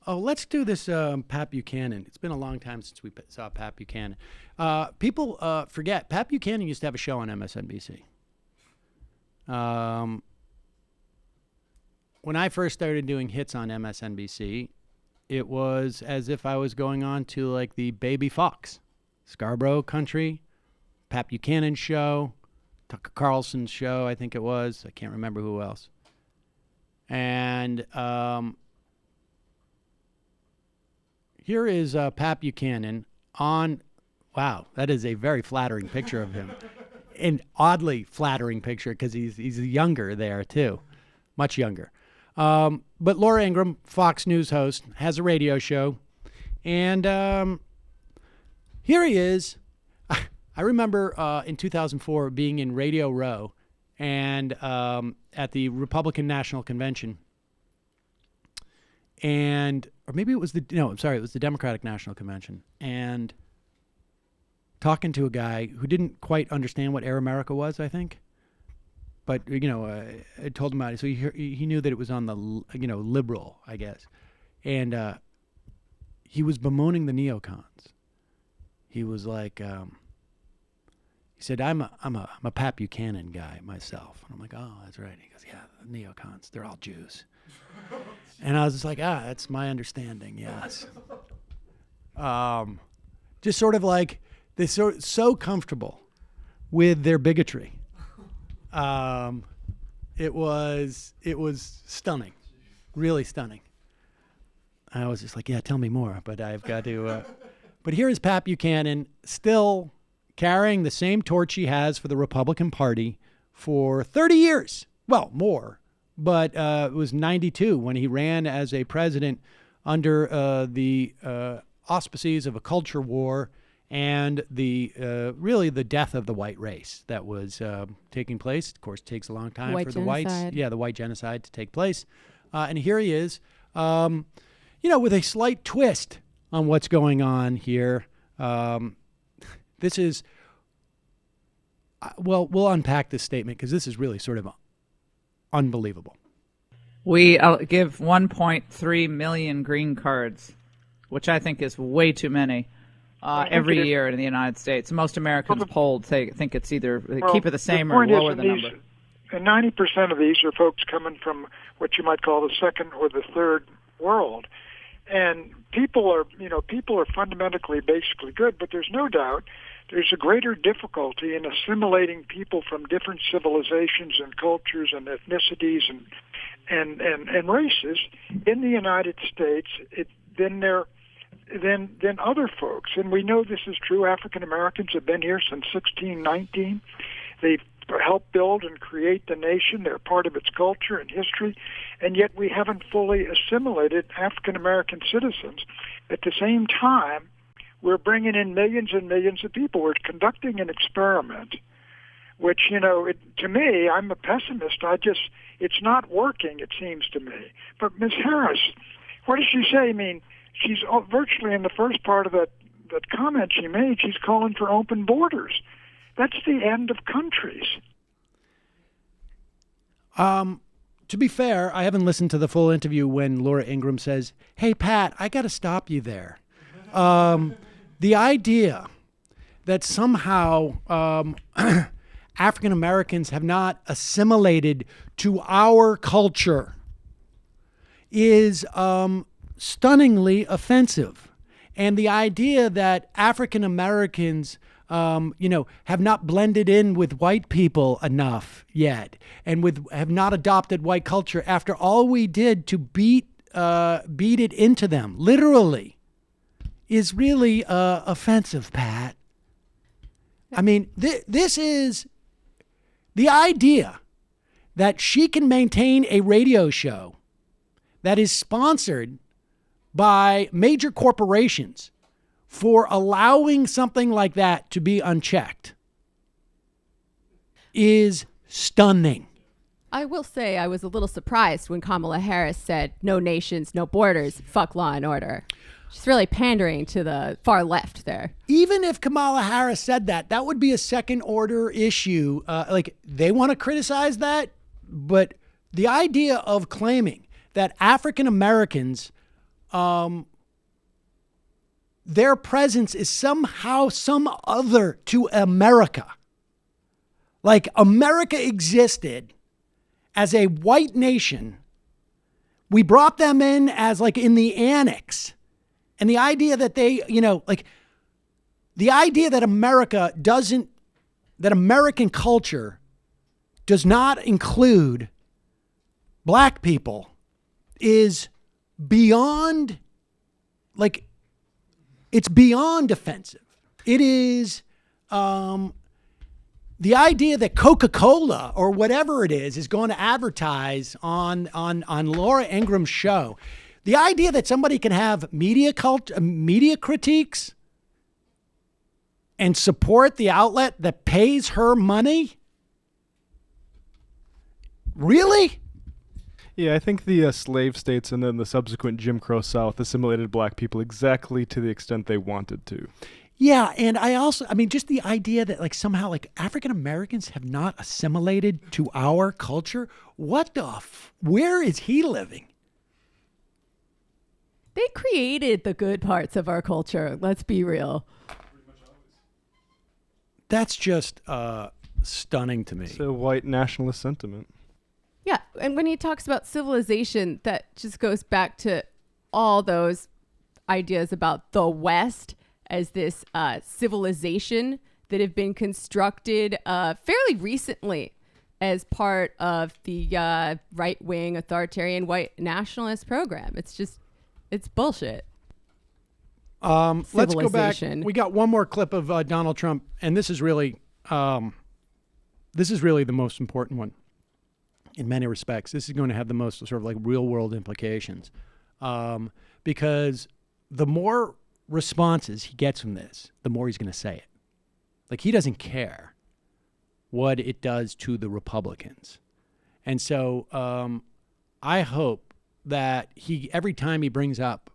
let's do this Pat Buchanan. It's been a long time since we saw Pat Buchanan. People forget, Pat Buchanan used to have a show on MSNBC. When I first started doing hits on MSNBC, it was as if I was going on to like the Baby Fox, Scarborough Country, Pat Buchanan's show, Tucker Carlson's show, I think it was. I can't remember who else. And here is Pat Buchanan on, wow, that is a very flattering picture of him. An oddly flattering picture because he's younger there too, much younger. But Laura Ingraham, Fox News host, has a radio show. And here he is. I remember in 2004 being in Radio Row and at the Republican National Convention. Or maybe it was it was the Democratic National Convention. And talking to a guy who didn't quite understand what Air America was, I think. But, I told him about it. So he knew that it was on the, liberal, I guess. And he was bemoaning the neocons. He was like, he said, I'm a Pat Buchanan guy myself. And I'm like, oh, that's right. He goes, yeah, the neocons, they're all Jews. And I was just like, that's my understanding, yes. Just sort of like, they're so comfortable with their bigotry. It was stunning, really stunning. I was just like, yeah, tell me more, but I've got to, but here is Pat Buchanan still carrying the same torch he has for the Republican Party for 30 years. Well, more, but it was 92 when he ran as a president under the auspices of a culture war and the really the death of the white race that was taking place. Of course, it takes a long time for the whites. Yeah, the white genocide to take place. And here he is, with a slight twist on what's going on here. This is, we'll unpack this statement because this is really sort of unbelievable. We give 1.3 million green cards, which I think is way too many. Every year in the United States. Most Americans polled think it's either keep it the same or lower the number. And 90% of these are folks coming from what you might call the second or the third world. And people are fundamentally basically good, but there's no doubt there's a greater difficulty in assimilating people from different civilizations and cultures and ethnicities and races in the United States than other folks. And we know this is true. African Americans have been here since 1619. They've helped build and create the nation. They're part of its culture and history. And yet we haven't fully assimilated African American citizens. At the same time, we're bringing in millions and millions of people. We're conducting an experiment, which, to me, I'm a pessimist. It's not working, it seems to me. But Ms. Harris, what does she say? I mean, she's virtually in the first part of that comment she made, she's calling for open borders. That's the end of countries. To be fair, I haven't listened to the full interview when Laura Ingraham says, hey, Pat, I got to stop you there. The idea that somehow African Americans have not assimilated to our culture is stunningly offensive. And the idea that African Americans, have not blended in with white people enough yet and have not adopted white culture after all we did to beat it into them, literally, is really offensive, Pat. I mean, this is the idea that she can maintain a radio show that is sponsored by major corporations for allowing something like that to be unchecked is stunning. I will say I was a little surprised when Kamala Harris said, no nations, no borders, fuck law and order. She's really pandering to the far left there. Even if Kamala Harris said that, that would be a second order issue. They want to criticize that, but the idea of claiming that African Americans their presence is somehow some other to America. Like America existed as a white nation. We brought them in as like in the annex. And the idea that they, the idea that that American culture does not include black people is beyond, it's beyond offensive. It is the idea that Coca-Cola or whatever it is going to advertise on Laura Ingram's show. The idea that somebody can have media critiques and support the outlet that pays her money? Really? Yeah, I think the slave states and then the subsequent Jim Crow South assimilated black people exactly to the extent they wanted to. Yeah, and just the idea that somehow African Americans have not assimilated to our culture. Where is he living? They created the good parts of our culture. Let's be real. That's just stunning to me. It's a white nationalist sentiment. Yeah, and when he talks about civilization, that just goes back to all those ideas about the West as this civilization that have been constructed fairly recently as part of the right-wing authoritarian white nationalist program. It's bullshit. Let's go back. We got one more clip of Donald Trump, and this is really the most important one in many respects. This is going to have the most sort of real world implications, because the more responses he gets from this, the more he's going to say it. He doesn't care what it does to the Republicans, and so I hope that every time he brings up